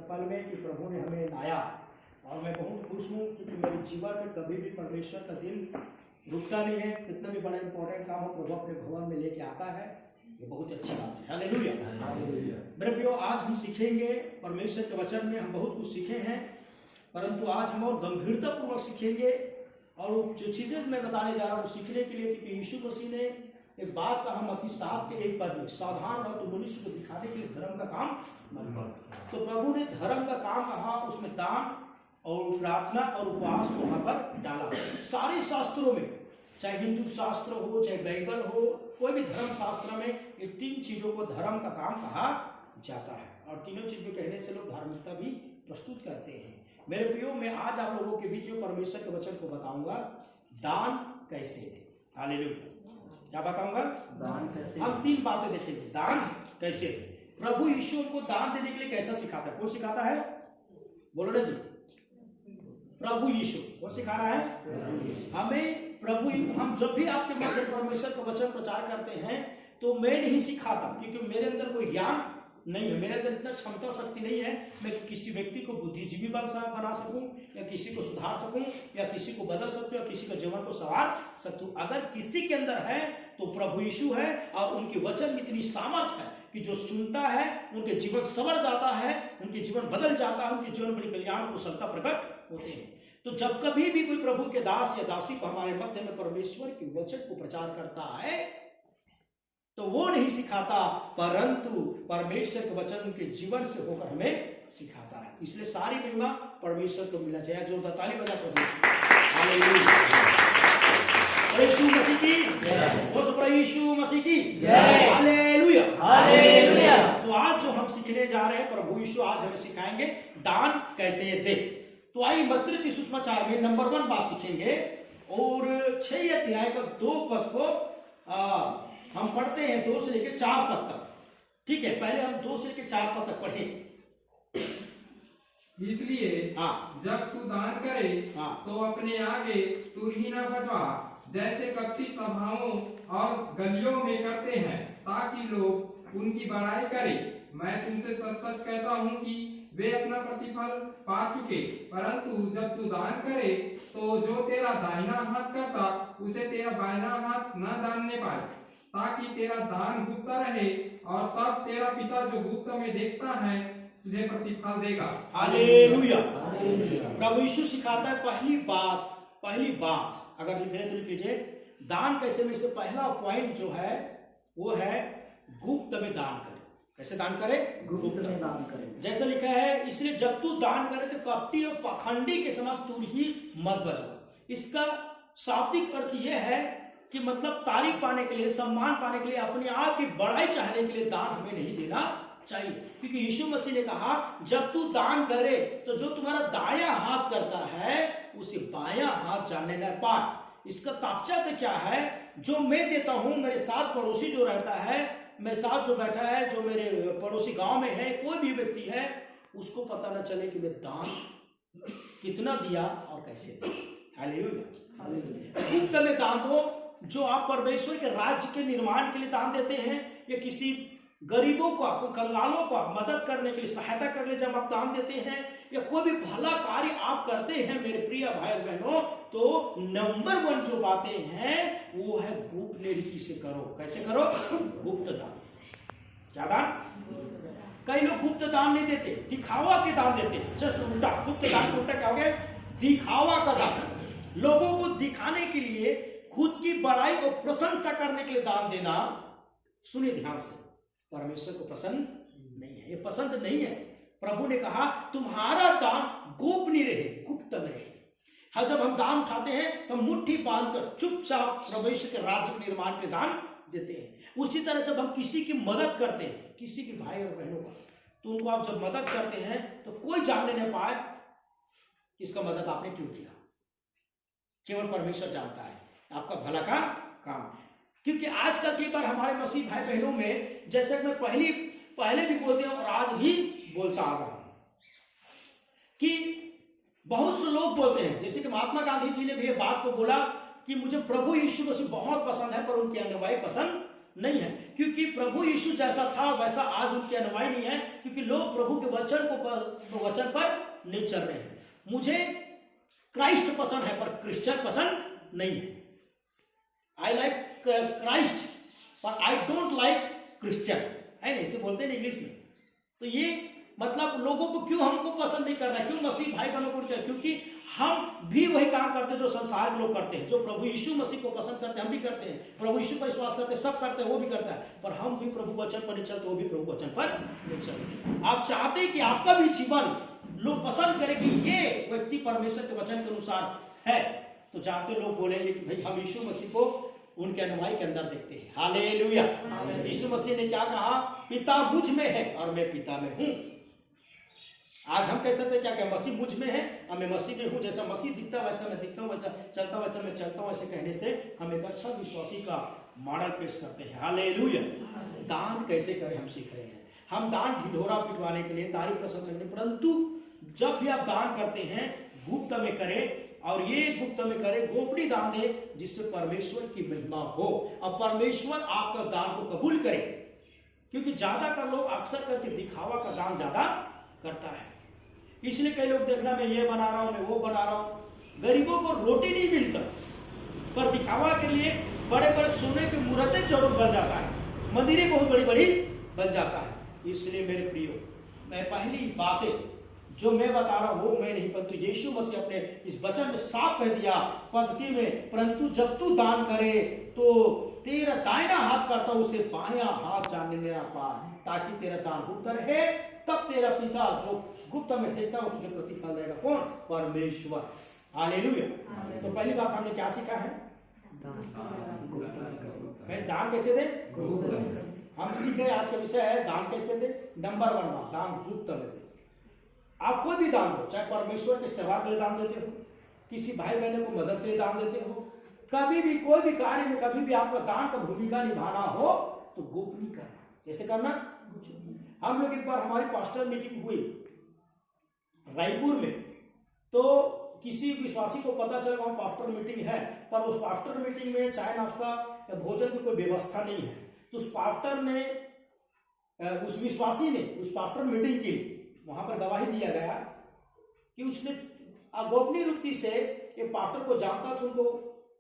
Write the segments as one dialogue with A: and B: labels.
A: पल में कि प्रभु ने हमें लाया, और मैं बहुत खुश हूँ क्योंकि मेरे जीवन में कभी भी परमेश्वर का दिन रुकता नहीं है। कितना भी बड़ा इंपॉर्टेंट काम हो प्रभु अपने भवन में लेके आता है, ये बहुत अच्छी बात है। हालेलुया। मेरे प्रियो, आज हम सीखेंगे परमेश्वर के वचन में, हम बहुत कुछ सीखे हैं, परंतु आज हम और गंभीरता पूर्वक सीखेंगे। और जो चीजें मैं बताने जा रहा हूँ सीखने के लिए, क्योंकि यीशु मसीह ने एक बात कहा मत्ती 7 के 1 पद में, सावधान रहो तो मनुष्य को दिखाने के लिए धर्म का काम मत करो। तो प्रभु ने धर्म का काम कहा, उसमें दान और प्रार्थना और उपवास को वहां पर डाला। सारे शास्त्रों में, चाहे हिंदू शास्त्र हो, चाहे बाइबल हो, कोई भी धर्म शास्त्र में ये 3 चीजों को धर्म का काम कहा जाता है, और तीनों चीज को कहने से लोग धार्मिकता भी प्रस्तुत करते हैं। मेरे प्रियो, मैं आज आप लोगों के बीच में परमेश्वर के वचन को बताऊंगा, दान कैसे दे। हालेलुया। क्या बताऊंगा? दान कैसे। हम 3 बातें देखेंगे, दान कैसे दे। प्रभु यीशु को दान देने के लिए कैसा सिखाता है? कौन सिखाता है? बोलो ना जी। प्रभु यीशु कौन सिखा रहा है? हमें प्रभु। हम जब भी आपके मध्य परमेश्वर का वचन प्रचार करते हैं तो मैं नहीं सिखाता, क्योंकि मेरे अंदर कोई ज्ञान नहीं है, मेरे अंदर इतना क्षमता शक्ति नहीं है मैं किसी व्यक्ति को बुद्धिजीवी बना सकूं, या किसी को सुधार सकूं, या किसी को बदल सकूं, या किसी के जीवन को संवार सकूं। अगर किसी के अंदर है तो प्रभु यीशु है, और उनके वचन में इतनी सामर्थ है कि जो सुनता है उनके जीवन संवर जाता है, उनके जीवन बदल जाता है, उनके जीवन बड़ी कल्याण कुशलता प्रकट होते हैं। तो जब कभी भी कोई प्रभु के दास या दासी को हमारे मध्य में परमेश्वर के वचन को प्रचार करता है तो वो नहीं सिखाता, परंतु परमेश्वर के वचन उनके जीवन से होकर हमें सिखाता है। इसलिए सारी महिमा परमेश्वर को मिलना चाहिए। जो ताली बजा परमेश्वर। यीशु मसीह की जय। बोलो यीशु मसीह की जय। हालेलुया। हालेलुया। तो आज जो हम सीखने जा रहे हैं, प्रभु यीशु आज हमें सिखाएंगे दान कैसे दे। तो आइए मत्ती सुसमाचार में नंबर 1 बात सीखेंगे, और 6 अध्याय का 2 पद को हम पढ़ते हैं, 2 से लेकर 4 पद तक। ठीक है, पहले हम 2 से लेकर 4 पद तक पढ़ें।
B: इसलिए जब तू दान करे तो अपने आगे तुरही न बचवा, जैसे कपटी सभाओं और गलियों में करते हैं, ताकि लोग उनकी बड़ाई करें। मैं तुमसे सच सच कहता हूँ कि वे अपना प्रतिफल पा चुके। परंतु जब तू दान करे तो जो तेरा दाहिना हाथ करता उसे तेरा बायां हाथ न जानने पाए, ताकि तेरा दान गुप्त रहे, और तब तेरा पिता जो गुप्त में देखता है तुझे प्रतिफल देगा।
A: हालेलुया। प्रभु यीशु सिखाता है पहली बात अगर लिख रहे तो लिख लीजिए, दान कैसे में से पहला पॉइंट जो है वो है गुप्त में दान करे। कैसे दान करे? गुप्त में दान करे। जैसा लिखा है, इसलिए जब तू दान करे तो कपटी और पाखंडी के समान तू ही मत बचवा। इसका शाब्दिक अर्थ यह है कि मतलब तारीफ पाने के लिए, सम्मान पाने के लिए, अपने आप की बड़ाई चाहने के लिए दान हमें नहीं देना चाहिए। क्योंकि यीशु मसीह ने कहा जब तू दान करे तो जो तुम्हारा दाया हाथ करता है उसे बायां हाथ जानने न पाए। इसका तात्पर्य क्या है? जो मैं देता हूं, मेरे साथ पड़ोसी जो रहता है, मेरे साथ जो बैठा है, जो मेरे पड़ोसी गांव में है, कोई भी व्यक्ति है, उसको पता न चले कि मैं दान कितना दिया और कैसे दिया। हालेलुया। गुप्त में दान दो। जो आप परमेश्वर के राज्य के निर्माण के लिए दान देते हैं, या किसी गरीबों को, कंगालों को मदद करने के लिए, सहायता करने के लिए जब आप दान देते हैं, या कोई भी भला कार्य आप करते हैं मेरे प्रिय भाई और बहनों, तो नंबर 1 जो बातें हैं वो है गुप्त निरीति से करो। कैसे करो? गुप्त दान। क्या दान? कई लोग गुप्त दान नहीं देते, दिखावा के दान देते हैं। जस्ट उल्टा, गुप्त दान का उल्टा क्या हो गया? दिखावा का दान। लोगों को दिखाने के लिए, खुद की बड़ाई को प्रशंसा करने के लिए दान देना, सुनिए ध्यान से, परमेश्वर को पसंद नहीं है, ये पसंद नहीं है। प्रभु ने कहा तुम्हारा दान गोपनीय रहे, गुप्त में रहे। हाँ, जब हम दान उठाते हैं तो मुट्ठी बांधकर चुपचाप परमेश्वर के राज्य निर्माण के दान देते हैं। उसी तरह जब हम किसी की मदद करते हैं, किसी के भाई और बहनों का, तो उनको आप जब मदद करते हैं तो कोई जानने न पाए इसका मदद आपने क्यों किया। केवल परमेश्वर जानता है आपका भला का काम। क्योंकि आजकल कई बार हमारे मसीह भाई बहनों में, जैसे मैं पहले भी बोलते हैं और आज भी बोलता आ रहा हूं, कि बहुत से लोग बोलते हैं, जैसे कि महात्मा गांधी जी ने भी ये बात को बोला कि मुझे प्रभु यीशु मसीह बहुत पसंद है, पर उनके अनुयायी पसंद नहीं है, क्योंकि प्रभु यीशु जैसा था वैसा आज उनके अनुयायी नहीं है, क्योंकि लोग प्रभु के वचन पर नहीं चल रहे हैं। मुझे क्राइस्ट पसंद है पर क्रिश्चियन पसंद नहीं है। आई लाइक क्राइस्ट पर आई डोंट लाइक क्रिश्चियन, है ना, इसे बोलते हैं इंग्लिश में। तो ये मतलब लोगों को क्यों हमको पसंद नहीं करना है, क्यों मसीह भाई बहनों को, क्योंकि हम भी वही काम करते हैं जो संसार के लोग करते हैं। जो प्रभु यीशु मसीह को पसंद करते हैं हम भी करते हैं, प्रभु यीशु पर विश्वास करते हैं सब करते हैं, वो भी करता है, पर हम भी प्रभु वचन पर नहीं चलते, वो भी प्रभु वचन पर नहीं चलते। आप चाहते हैं कि आपका भी जीवन लोग पसंद करें कि ये व्यक्ति परमेश्वर के वचन के अनुसार है, तो चाहते लोग बोलेंगे कि भाई हम यीशु मसीह को उनके अनुयायी के अंदर देखते हैं। हालेलुया। यीशु मसीह ने क्या कहा, पिता मुझ में है और मैं पिता में हूं। आज हम कह सकते हैं क्या मसीह मुझ में है और मैं मसीह में हूं, जैसा मसीह दिखता वैसा मैं दिखता हूं, वैसा चलता वैसा मैं चलता हूं, ऐसे कहने से हम एक अच्छा विश्वासी का मॉडल पेश करते हैं। हालेलुया। दान कैसे करें हम सीख रहे हैं। हम दान ढिढोरा पिटवाने के लिए, तारीफ प्रशंसा के लिए, परंतु जब भी आप दान करते हैं गुप्त में करें, और ये गुप्त में करे, गोपनीय दान दे, जिससे परमेश्वर की महिमा हो और परमेश्वर आपका दान को कबूल करे। क्योंकि ज्यादातर लोग अक्सर करके दिखावा का दान ज्यादा करता है, इसलिए कई लोग देखना मैं ये बना रहा हूं, मैं वो बना रहा हूं। गरीबों को रोटी नहीं मिलता, पर दिखावा के लिए बड़े बड़े सोने की मूर्तें जरूर बन जाता है, मंदिरें बहुत बड़ी बड़ी बन जाता है। इसलिए मेरे प्रियो, मैं पहली बातें जो मैं बता रहा हूं वो मैं नहीं, परंतु यीशु मसीह अपने इस वचन में साफ कह दिया पद्धति में, परंतु जब तू दान करे तो तेरा दाहिना हाथ करता उसे बायां हाथ जानने ना पाए, ताकि तेरा दान गुप्त रहे, तब तेरा पिता जो गुप्त में देखता हो तुझे प्रतिफल देगा। कौन? परमेश्वर। हालेलुया। तो पहली बात हमने क्या सीखा है, दान कैसे दे। हम सीख रहे आज का विषय है दान कैसे दे। नंबर 1 बात, दान गुप्त में दे। आप कोई भी दान दो, चाहे परमेश्वर के सेवा के लिए दान देते हो, किसी भाई बहन को मदद के लिए दान देते हो, कभी भी कोई भी कार्य में कभी भी आपका दान का भूमिका निभाना हो तो गोपनीय करना। कैसे करना? हम लोग एक बार हमारी पास्टर मीटिंग हुई रायपुर में, तो किसी विश्वासी को पता चला वहां पास्टर मीटिंग है, पर उस पास्टर मीटिंग में चाय नाश्ता या भोजन की कोई व्यवस्था नहीं है। तो उस पास्टर ने, उस विश्वासी ने उस पास्टर मीटिंग के लिए वहां पर गवाही दिया गया कि उसने गोपनीय रूप से एक पास्टर को जानता था, उनको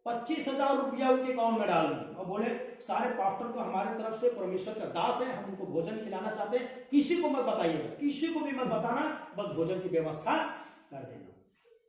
A: 25,000 रुपया उनके अकाउंट में डाल दिए और बोले सारे पास्टर को हमारे तरफ से परमेश्वर का दास है, हम उनको भोजन खिलाना चाहते हैं, किसी को मत बताइएगा, किसी को भी मत बताना, बस भोजन की व्यवस्था कर देना।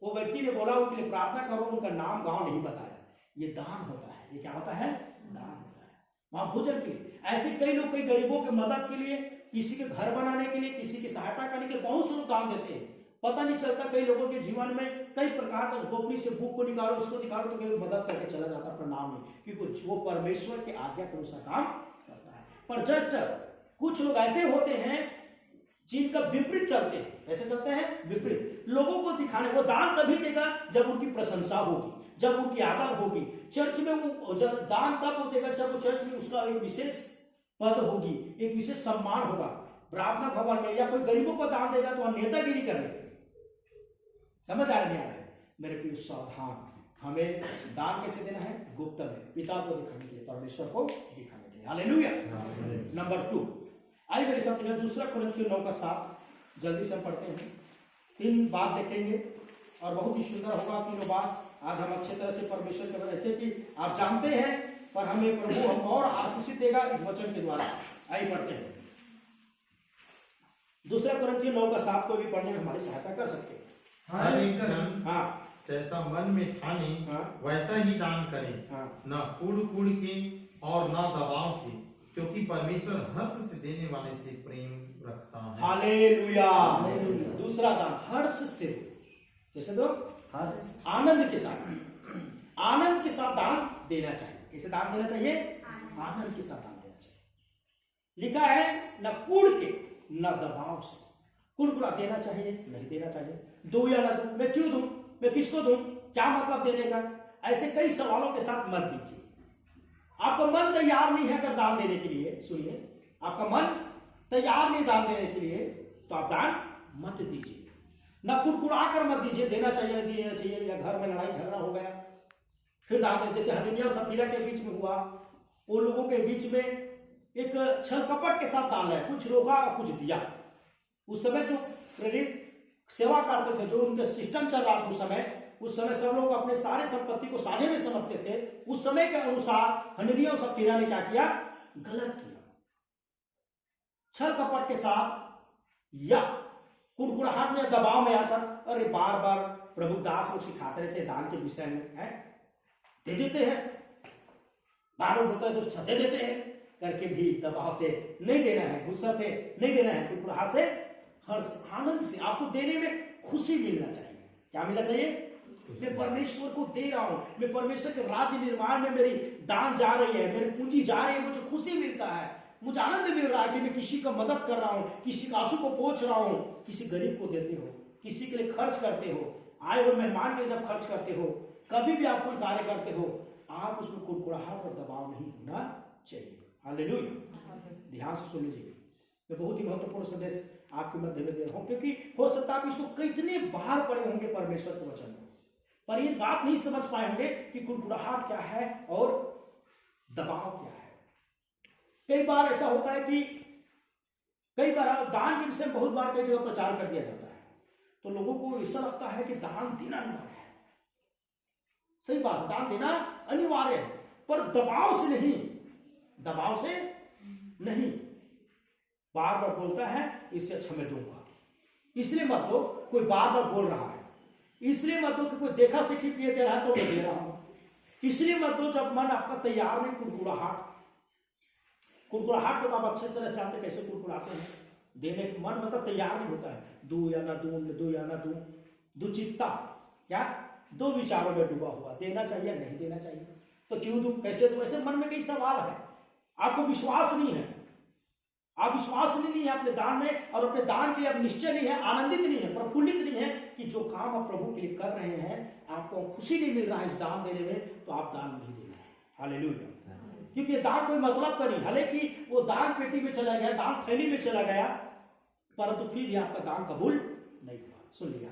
A: वो व्यक्ति ने बोला उनके लिए प्रार्थना करो, उनका नाम गांव नहीं बताया। ये दान होता है। ये क्या होता है? दान होता है। वहां भोजन के लिए ऐसे कई लोग, कई गरीबों की मदद के लिए, किसी के घर बनाने के लिए, किसी की सहायता करने के लिए बहुत से लोग दान देते हैं। पता नहीं चलता कई लोगों के जीवन में कई प्रकार का, गोपनीय से बुक को निकालो, इसको निकालो, तो कई मदद करके चला जाता, अपना नाम नहीं, क्योंकि वो परमेश्वर के आज्ञा के अनुसार काम करता है। पर जब कुछ लोग ऐसे होते हैं जिनका विपरीत चलते हैं। ऐसे चलते हैं विपरीत, लोगों को दिखाने। वो दान तभी देगा जब उनकी प्रशंसा होगी, जब उनकी आदर होगी। चर्च में वो दान तब वो देगा जब वो चर्च में उसका एक विशेष पद होगी, एक विशेष सम्मान होगा। प्रार्थना भवन में या कोई गरीबों को दान देगा तो हम नेतागिरी करने के लिए। समझ आ नहीं आ रहा है मेरे प्रिय? सावधान, हमें दान कैसे देना है? गुप्त में, पिता को दिखाने के लिए, परमेश्वर को दिखाने के लिए। हालेलुया। नंबर 2, आइए मेरे साथ दूसरा कुरिन्थियों 9:7 जल्दी से हम पढ़ते हैं। 3 बात देखेंगे और बहुत ही सुंदर होगा। तीनों बात आज हम अच्छे तरह से परमेश्वर के वजह से कि आप जानते हैं, पर हमें प्रभु हम और आशीषित देगा इस वचन के द्वारा। आइए पढ़ते हैं। दूसरा कुरिन्थियों 9:7 को भी पढ़ने में हमारी सहायता कर सकते हैं।
C: हर एक जन जैसा मन में ठाने वैसा ही दान करे, न कूड़ के और न दबाव से, क्योंकि परमेश्वर हर्ष से देने वाले से प्रेम रखता है। हालेलुया।
A: दूसरा दान हर्ष से, कैसे दो? आनंद के साथ, आनंद के साथ दान देना चाहिए। कैसे दान देना चाहिए? आनंद के साथ दान देना चाहिए। लिखा है न कूड़ के न दबाव से। कुड़कुड़ा देना चाहिए? नहीं देना चाहिए। दो या ना दो, मैं क्यों दूं, मैं किसको दूं, क्या मतलब देने का, ऐसे कई सवालों के साथ मत दीजिए। आपका मन तैयार नहीं है अगर दान देने के लिए, सुनिए, आपका मन तैयार नहीं दान देने के लिए, तो आप दान मत दीजिए। ना कुड़कुड़ा कर मत दीजिए, देना चाहिए नहीं देना चाहिए, या घर में लड़ाई झगड़ा हो गया फिर दान दे। जैसे हनन्याह और सफीरा के बीच में हुआ, वो लोगों के बीच में एक छल कपट के साथ डाल रहे हैं, कुछ रोका और कुछ दिया। उस समय जो प्रेरित सेवा करते थे, जो उनका सिस्टम चल रहा था उस समय सब लोग अपने सारे संपत्ति को साझे में समझते थे। उस समय के अनुसार हननिया और सफीरा ने क्या किया? गलत किया। छल कपट के साथ या कुड़कुड़ाहट में, दबाव में आकर, अरे बार बार प्रभु दास लोग सिखाते रहते दान के विषय में, है दे देते हैं, बार बार होता है जो दे देते हैं करके भी दबाव से नहीं देना है, गुस्सा से नहीं देना है, कुड़कुड़ाहट से, हर्ष आनंद से आपको देने में खुशी मिलना चाहिए। क्या मिलना चाहिए? मैं परमेश्वर को दे रहा हूं, मैं परमेश्वर के राज्य निर्माण में मेरी दान जा रही है, मेरी पूंजी जा रही है, मुझे खुशी मिलता है, मुझे आनंद मिल रहा है कि मैं किसी का मदद कर रहा हूं, किसी का आंसू को पोंछ रहा हूं, किसी गरीब को देते हो, किसी के लिए खर्च करते हो, आए हुए मेहमान के लिए जब खर्च करते हो, कभी भी आप कोई कार्य करते हो, आप उसमें कुड़कुड़ाहट और दबाव नहीं होना चाहिए। हालेलुया। ध्यान से सुन लीजिए, मैं बहुत ही महत्वपूर्ण संदेश आपके मध्य में दे रहा हूं, क्योंकि हो सकता है आप इसको कितने बार पढ़े होंगे परमेश्वर के वचन में, पर ये बात नहीं समझ पाए होंगे कि कुड़कुड़ाहट क्या है और दबाव क्या है। कई बार ऐसा होता है कि कई बार दान के विषय में बहुत बार कई जगह प्रचार कर दिया जाता है, तो लोगों को ऐसा लगता है कि दान देना अनिवार्य है। सही बात, दान देना अनिवार्य है, पर दबाव से नहीं, दबाव से नहीं। बार बार बोलता है इससे अच्छा मैं दूंगा, इसलिए मत दो, कोई बार बार बोल रहा है इसलिए मत दो कि कोई देखा सीखी किए दे रहा है तो मैं दे रहा हूं, इसलिए मत दो जब मन आपका तैयार नहीं। कुड़कुड़ाहट को आप अच्छे तरह से आते कैसे कुड़कुड़ाते हैं? देने के मन मतलब तैयार नहीं होता है, दू या ना दू, दुचित्ता, क्या दो विचारों में डूबा हुआ, देना चाहिए नहीं देना चाहिए, तो क्यों दूं, कैसे दूं, ऐसे मन में कई सवाल है। आपको विश्वास नहीं है, आप विश्वास नहीं है अपने दान में, और अपने दान के लिए आप निश्चय नहीं है, आनंदित नहीं है, प्रफुल्लित नहीं है कि जो काम आप प्रभु के लिए कर रहे हैं आपको खुशी नहीं मिल रहा है इस दान देने में, तो आप दान नहीं देना है। हालेलुया। क्योंकि दान कोई मतलब का नहीं, हालांकि वो दान पेटी में चला गया, दान थैली में चला गया, परंतु फिर भी आपका दान कबूल नहीं हुआ। सुन लिया,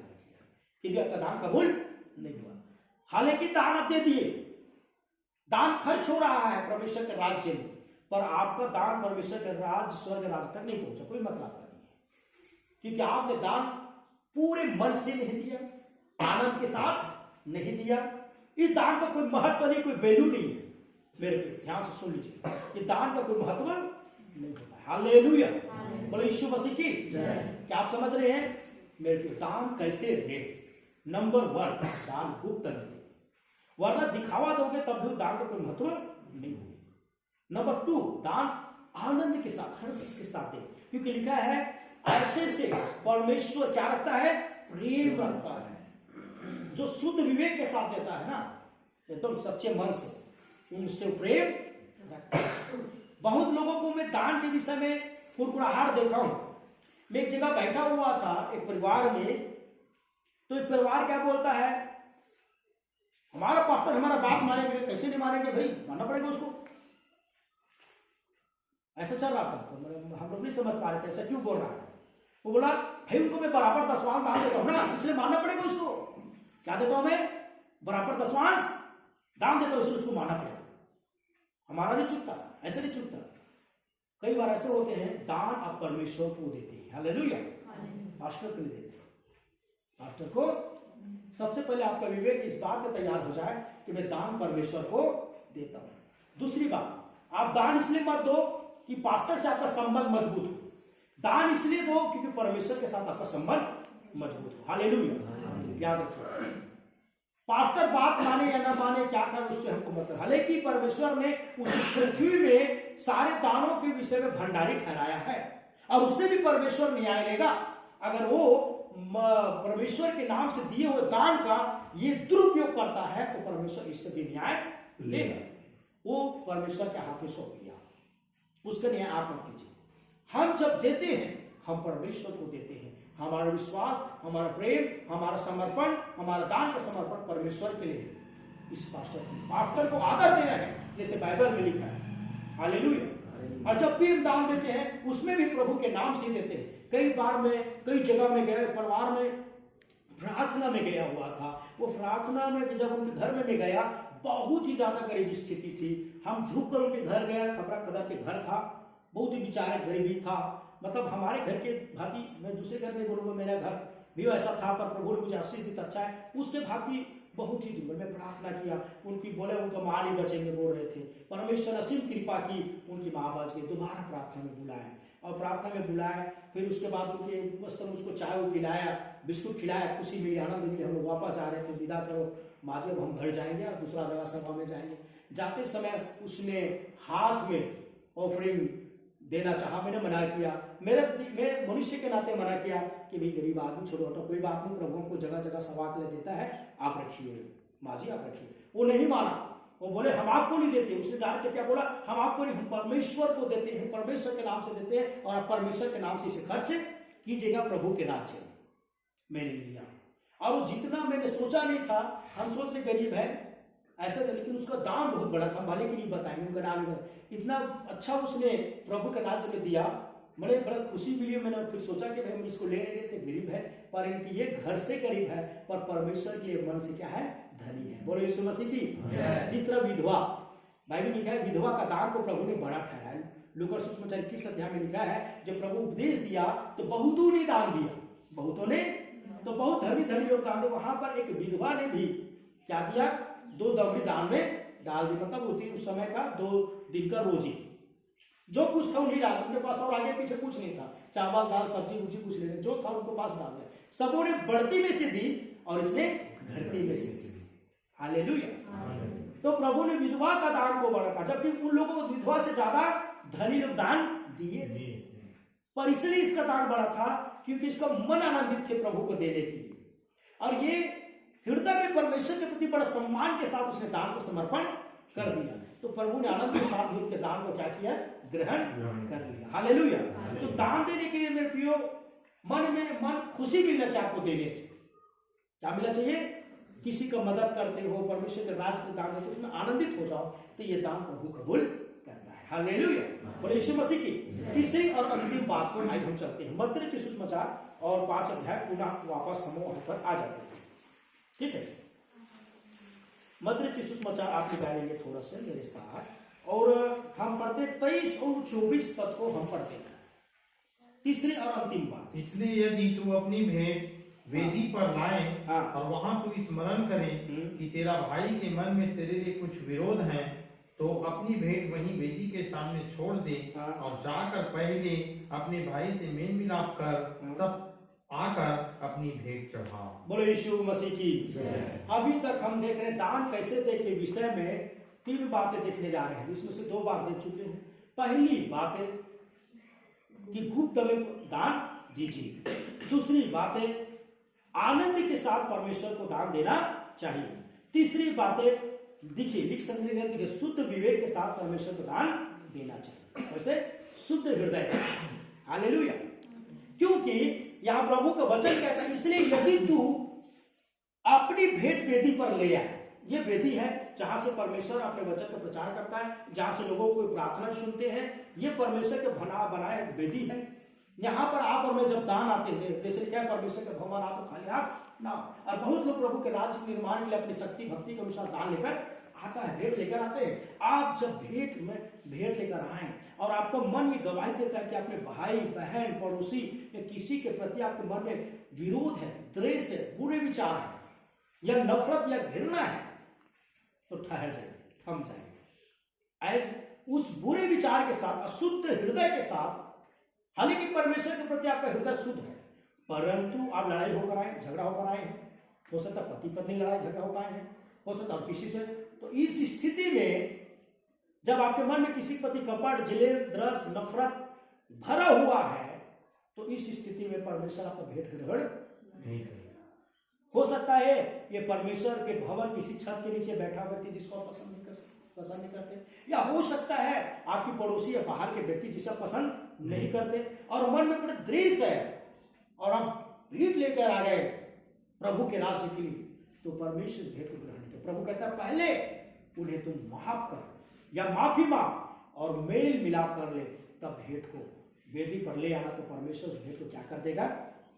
A: फिर भी आपका दान कबूल नहीं हुआ। हालांकि दान आप दे दिए, दान खर्च हो रहा है परमेश्वर के राज्य में, पर आपका दान परमेश्वर के राज्य, स्वर्ग राज्य तक नहीं पहुंचा, कोई मतलब का नहीं है। क्योंकि आपने दान पूरे मन से नहीं दिया, आनंद के साथ नहीं दिया। इस दान का कोई महत्व नहीं, कोई वैल्यू नहीं है। मेरे ध्यान से सुन लीजिए, ये दान का कोई महत्व नहीं होता है। हालेलुया, बोलो यीशु मसीह की। क्या आप समझ रहे हैं? मेरे दान कैसे दे? नंबर 1, दान गुप्त में दे, वरना दिखावा दोगे तब भी दान का कोई महत्व नहीं होगा। नंबर 2, दान आनंद के साथ, हर्ष के साथ दे, क्योंकि लिखा है ऐसे से परमेश्वर क्या रखता है? प्रेम रखता है। जो शुद्ध विवेक के साथ देता है ना, एकदम सच्चे मन से, उनसे प्रेम रखता है। बहुत लोगों को मैं दान के विषय में कुड़कुड़ाहट देखा हूं। मैं एक जगह बैठा हुआ था एक परिवार में, तो एक परिवार क्या बोलता है, हमारा पास्टर हमारा बात मानेंगे, कैसे नहीं मानेंगे भाई, मानना पड़ेगा उसको। ऐसा चल रहा था, तो हम लोग नहीं समझ पा रहे थे ऐसा क्यों बोल रहा है। वो बोला भाई उनको मैं बराबर दसवांश दान देता हूं ना, इसलिए मानना पड़ेगा उसको। क्या देता हूं मैं? बराबर दसवांश दान देता हूं, इसलिए उसको मानना पड़ेगा। हमारा नहीं चुकता, ऐसे नहीं चुकता। कई बार ऐसे होते हैं दान आप परमेश्वर को देते हैं, हालेलुया, पास्टर को नहीं देते। पास्टर को सबसे पहले आपका विवेक इस बात पे तैयार हो जाए कि मैं दान परमेश्वर को देता हूं। दूसरी बात, आप दान इसलिए मत दो कि पास्टर से आपका संबंध मजबूत हो, दान इसलिए दो क्योंकि परमेश्वर के साथ आपका संबंध मजबूत हो। हालेलुया। याद रखिए, पास्टर बात माने या ना माने, क्या करे उससे हमको मतलब। हालांकि परमेश्वर ने उस पृथ्वी में सारे दानों के विषय में भंडारी ठहराया है, और उससे भी परमेश्वर न्याय लेगा। अगर वो परमेश्वर के नाम से दिए हुए दान का ये दुरुपयोग करता है तो परमेश्वर इससे भी न्याय लेगा। वो परमेश्वर के हाथ में सौंप दिया, उसका न्याय आप मत कीजिए। हम जब देते हैं, हम परमेश्वर को देते हैं। हमारा विश्वास, हमारा प्रेम, हमारा समर्पण, हमारा दान का समर्पण परमेश्वर के लिए। इस पास्टर को आदर देना है, जैसे बाइबल में लिखा है। हालेलुया। और जब भी हम दान देते हैं उसमें भी प्रभु के नाम से देते हैं। कई बार मैं कई जगह में गया, परिवार में प्रार्थना में गया हुआ था। वो प्रार्थना में जब उनके घर में मैं गया, बहुत ही ज्यादा गरीब स्थिति थी। हम झुक कर उनके घर गया, खबरा खदा के घर था, बहुत ही बेचारे गरीबी था, मतलब हमारे घर के भांति, मैं दूसरे घर नहीं बोलूंगा, मेरा घर भी वैसा था, पर प्रभु ने मुझे आशीष दी, अच्छा है। उसके भांति बहुत ही दिन में प्रार्थना किया, उनकी बोले उनका माँ नहीं बचेंगे बोल रहे थे, परमेश्वर असीम कृपा की, उनकी माँ बच गई। दोबारा प्रार्थना में बुलाए और प्रार्थना में बुलाए, फिर उसके बाद उनके वस्त्र उसको चाय पिलाया, बिस्कुट खिलाया, खुशी मिली, आनंद मिली। हम लोग वापस आ रहे थे, विदा करो माँ जी, अब हम घर जाएंगे और दूसरा जगह सभा में जाएंगे। जाते समय उसने हाथ में ऑफरिंग देना चाहा, मैंने मना किया, मेरे मनुष्य के नाते मना किया कि भाई गरीब आदमी, छोड़ो हटो, कोई बात नहीं, प्रभु को जगह जगह सभा के लिए देता है, आप रखिए माँ जी, आप रखिए। वो नहीं माना, वो बोले हम आपको नहीं देते। उसने जान के क्या बोला, हम आपको नहीं, हम परमेश्वर को देते हैं, परमेश्वर के नाम से देते हैं, और आप परमेश्वर के नाम से इसे खर्च कीजिएगा प्रभु के राज्य में। मैंने लिया, और वो जितना मैंने सोचा नहीं था, हम सोच रहे गरीब है ऐसा, लेकिन उसका दाम बहुत बड़ा था, भले के लिए बताएंगे, उनका नाम इतना अच्छा उसने प्रभु के राज्य में दिया, बड़े बड़ा खुशी मिली। मैंने फिर सोचा कि भाई हम इसको ले रहे थे, गरीब है, पर इनकी ये घर से गरीब है, पर परमेश्वर के लिए मन से क्या है, धनी है। बोलो यीशु मसीह की। जिस तरह विधवा, बाइबल में लिखा है विधवा का दान को प्रभु ने बड़ा ठहराया। लूका सुसमाचार 21 अध्याय में लिखा है, जब प्रभु उपदेश दिया तो बहुतों ने दान दिया, बहुतों ने, तो बहुत धनी धनी लोग दान दिए। वहां पर एक विधवा ने भी क्या दिया, 2 दवड़ी दान में डाल दी, मतलब उस समय का 2 दिन का रोजी, जो कुछ था उन्हीं डाल, उनके पास और आगे पीछे कुछ नहीं था, चावल दाल सब्जी उब्जी कुछ नहीं, जो था उनके पास डाल दिया। सबों ने बढ़ती में से दी और इसने घटती में से दी। हालेलुया। तो प्रभु ने विधवा का दान को बढ़ा, जबकि उन लोगों को विधवा से ज्यादा धनी लोग दान दिए, पर इसलिए इसका दान बड़ा था क्योंकि इसका मन आनंदित थे प्रभु को देने के लिए, और ये हृदय में परमेश्वर के प्रति बड़ा सम्मान के साथ उसने दान को समर्पण कर दिया। तो प्रभु ने आनंद के साथ उनके दान को क्या किया, ग्रहण कर लिया। हालेलुया। तो दान देने के लिए मेरे प्रियो, मन खुशी मिलना चाहिए आपको देने से। क्या मिलना चाहिए, किसी का मदद करते हो, परमेश्वर के राज के दान देते हो, उसमें आनंदित हो जाओ, तो ये दान प्रभु कबूल करता है। हालेलुया। बोले यीशु मसीह की। तीसरी और अंतिम बात को आज हम चलते हैं, मत्ती के सुसमाचार और 5 अध्याय, पुनः वापस हम वहां पर आ जाते हैं। ठीक है, मत्ती के सुसमाचार आप निकालेंगे थोड़ा सा मेरे साथ, और हम पढ़ते 23 और 24 पद को हम पढ़ते हैं। तीसरी और अंतिम बात,
C: इसलिए यदि तू अपनी भेंट वेदी पर लाए और वहां तू स्मरण करे कि तेरा भाई के मन में तेरे लिए कुछ विरोध है, तो अपनी भेंट वहीं वेदी के सामने छोड़ दे और जाकर पहले अपने भाई से मेल मिलाप कर, तब आकर अपनी भेंट चढ़ा।
A: बोलो यीशु मसीह की। अभी तक हम देख रहे हैं दान कैसे दे के विषय में 3 बातें देखने जा रहे हैं, इसमें से 2 बात देख चुके हैं। पहली बात है कि गुप्त में दान दीजिए, दूसरी बात है आनंद के साथ परमेश्वर को दान देना चाहिए, तीसरी बात है लिख संग्रह शुद्ध विवेक के साथ परमेश्वर को दान देना चाहिए, वैसे शुद्ध हृदय। हालेलुया। क्योंकि यहां प्रभु का वचन कहता है, इसलिए यदि तू अपनी भेंट वेदी पर ले आए, ये वेदी है जहां से परमेश्वर अपने वचन का प्रचार करता है, जहां से लोगों को प्रार्थना सुनते हैं, ये परमेश्वर के बनाए वेदी है। यहाँ पर आप और मैं जब दान आते थे, जैसे क्या परमेश्वर का भवन, आप तो खाली हाथ ना, और बहुत लोग प्रभु के राज्य निर्माण के लिए अपनी शक्ति भक्ति के अनुसार दान लेकर आता है, भेंट लेकर आते हैं। आप जब भेंट लेकर आए और आपका मन ये गवाही देता है कि अपने भाई बहन पड़ोसी या किसी के प्रति आपके मन में विरोध है, द्वेष है, बुरे विचार है या नफरत या घृणा है, तो ठहर जाइए, थम जाइए। उस बुरे विचार के साथ, अशुद्ध हृदय के साथ, हालांकि परमेश्वर के प्रति आपका हृदय शुद्ध है, परंतु आप लड़ाई होकर आए, झगड़ा होकर आए हैं, हो सकता पति पत्नी लड़ाई झगड़ा होकर आए हैं, हो सकता और किसी से, तो इस स्थिति में जब आपके मन में किसी प्रति कपट, जलेल, द्वेष, नफरत भरा हुआ है, तो इस स्थिति में परमेश्वर आपका भेंट ग्रहण नहीं करेगा। हो सकता है ये परमेश्वर के भवन किसी छत के नीचे बैठा व्यक्ति जिसको आप पसंद नहीं करते, या हो सकता है आपकी पड़ोसी या बाहर के व्यक्ति जिसे आप पसंद नहीं करते, और मन में बड़ा द्वेष है और आप भेंट लेकर आ गए प्रभु के राज्य के लिए, तो परमेश्वर भेंट को ग्रहण किया। प्रभु कहता है पहले उन्हें तुम माफ कर या माफी मांग और मेल मिलाप कर ले, तब भेंट को वेदी पर ले आना, तो परमेश्वर भेंट को क्या कर देगा,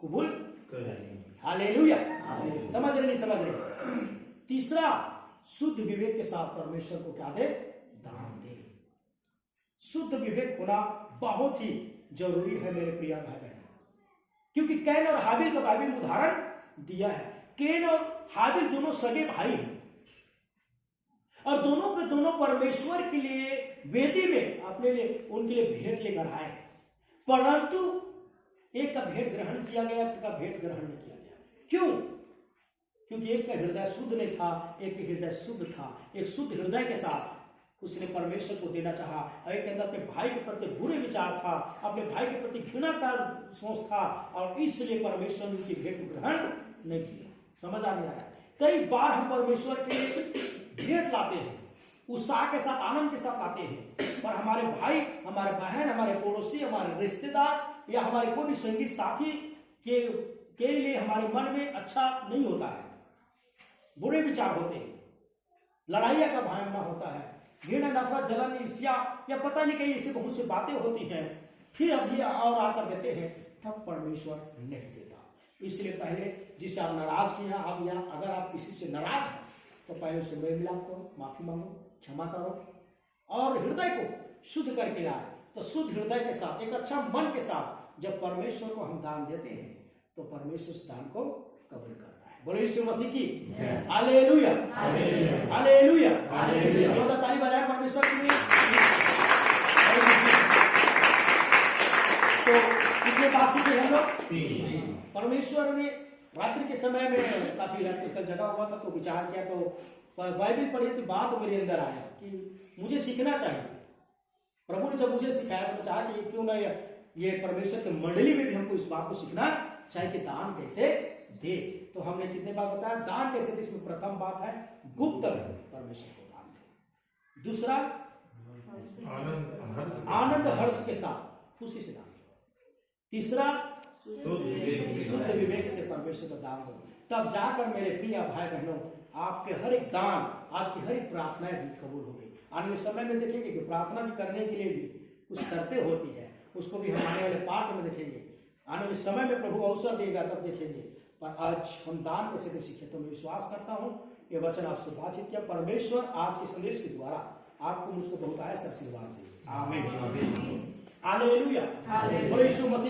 A: कबूल कर लेंगे। हालेलुया। समझ रहे नहीं समझ रहे। तीसरा, शुद्ध विवेक के साथ परमेश्वर को क्या दे, दान दे। शुद्ध विवेक होना बहुत ही जरूरी है मेरे प्रिय भाई बहन, क्योंकि कैन और हाबिल का बाइबल में उदाहरण दिया है। कैन और हाबिल दोनों सगे भाई हैं और दोनों के दोनों परमेश्वर के लिए वेदी में अपने लिए उनके लिए भेंट लेकर आए, परंतु एक का भेंट ग्रहण किया गया, एक का भेंट ग्रहण नहीं किया गया। क्यों? क्योंकि एक का हृदय शुद्ध नहीं था, एक का हृदय शुद्ध था। एक शुद्ध हृदय के साथ उसने परमेश्वर को देना चाहा, और एक के अंदर अपने भाई के प्रति बुरे विचार था, अपने भाई के प्रति घृणा का सोच था, और इसलिए परमेश्वर ने उनकी भेंट को ग्रहण नहीं किया। समझ आ नहीं आ रहा है? कई बार हम परमेश्वर के भेंट लाते हैं, उत्साह के साथ, आनंद के साथ लाते हैं, पर हमारे भाई, हमारे बहन, हमारे पड़ोसी, हमारे रिश्तेदार या हमारे कोई भी संगीत साथी के लिए हमारे मन में अच्छा नहीं होता है, बुरे विचार होते हैं, लड़ाइया का भावना होता है, घृणा, नफरत, जलन, ईर्ष्या या पता नहीं कहीं ऐसी बहुत सी बातें होती हैं, फिर अब ये और आकर देते हैं, तब परमेश्वर नहीं देता। इसलिए पहले जिसे आप नाराज किए हैं, आप यहाँ अगर आप किसी से नाराज हैं तो पहले उससे मेल मिलाप करो, माफी मांगो, क्षमा करो और हृदय को शुद्ध करके लाए। तो शुद्ध हृदय के साथ, एक अच्छा मन के साथ जब परमेश्वर को हम दान देते हैं तो परमेश्वर उस दान को कबूल करता है। बोलो यीशु मसीह की हालेलुया, हालेलुया, हालेलुया। 14 ताली बजाए परमेश्वर के लिए। तो कितने बात सीखे हम लोग? परमेश्वर ने रात्रि के समय में काफी कल जगह हुआ था तो विचार किया, तो बाइबल पढ़ी तो बात मेरे अंदर आया कि मुझे सीखना चाहिए। प्रभु ने जब मुझे सिखाया तो चाहा कि क्यों ना ये परमेश्वर की मंडली में भी हमको इस बात को सीखना चाहिए कि दान कैसे दे। तो हमने कितने बार बताया दान कैसे दे। इसमें प्रथम बात है गुप्त में परमेश्वर को दान दे। दूसरा आनंद हर्ष के साथ खुशी से दान दो। तीसरा शुद्ध विवेक से परमेश्वर को दान दो। तब जाकर मेरे प्रिय भाई बहनों आपके हर एक दान, आपकी हर एक प्रार्थनाएं भी कबूल होगी। आने वाले समय में देखेंगे कि प्रार्थना भी करने के लिए भी कुछ शर्तें होती है, उसको भी हम आने वाले पाठ में देखेंगे। आने वाले समय में प्रभु अवसर देगा तब देखेंगे। पर आज हम दान कैसे सीखे, तो मैं विश्वास करता हूँ ये वचन आपसे बातचीत किया। परमेश्वर आज के संदेश के द्वारा आपको मुझको बहुत ऐसा आशीर्वाद दे। आमीन, हालेलुया। बोलो यीशु मसीह।